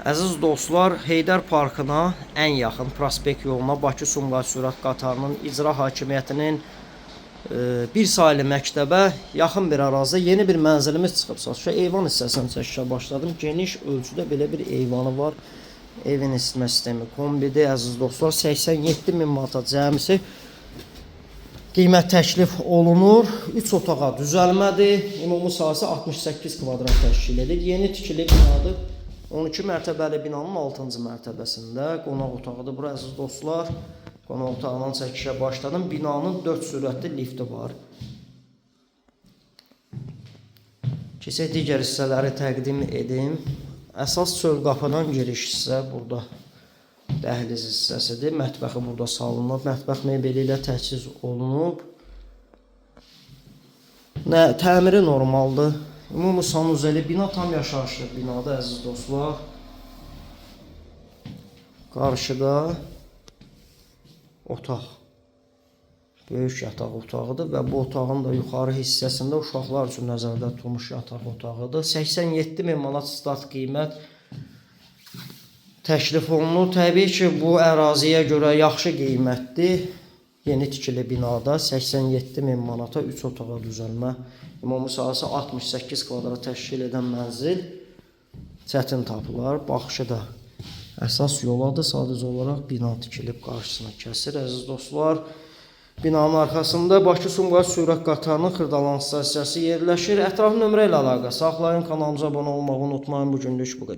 Əziz dostlar, Heydər Parkına ən yaxın prospekt yoluna Bakı-Sumqayıt sürət qatarının icra hakimiyyətinin bir saylı məktəbə yaxın bir ərazidə yeni bir mənzilimiz çıxıb satışa. Eyvan hissəsini çəkişə başladım. Geniş ölçüdə belə bir eyvanı var. Evin isitmə sistemi kombidir. Əziz dostlar, 87.000 manata cəmisi qiymət təklif olunur. 3 otağa düzəlmədir. Ümumi sahəsi 68 kvadrat təşkil edir. Yeni tikili binadır. 12 mərtəbəli binanın 6-cı mərtəbəsində qonaq otağıdır. Bura əziz dostlar, qonaq otağından çəkişə başladım. Binanın 4 sürətli lifti var. Keçək digər hissələri təqdim edim. Əsas çöl qapıdan giriş hissə burada dəhliz hissəsidir. Mətbəxi burada salınıb. Mətbəx mebeli ilə təchiz olunub. Təmiri normaldır. Ümumi sanuzeli bina tam yaşayışlı binadır əziz dostlar. Qarşıda otaq. Böyük yataq otağıdır və bu otağın da yuxarı hissəsində uşaqlar üçün nəzərdə tutulmuş yataq otağıdır. 87.000 manat start qiymət təklif olunur. Təbii ki, bu əraziyə görə yaxşı qiymətdir. Yeni tikili binada 87.000 manata 3 otağa düzəlmə. Ümumi sahəsi 68 kvadrat təşkil edən mənzil çətin tapılar. Baxışı da əsas yoladır. Sadəcə olaraq bina tikilib qarşısına kəsir. Əziz dostlar, binanın arxasında Bakı-Sumqayıt sürət qatarının Xırdalan stasiyası yerləşir. Ətraflı nömrə ilə əlaqə saxlayın. Kanalımıza abunə olmağı unutmayın. Bu günlük bu qədər.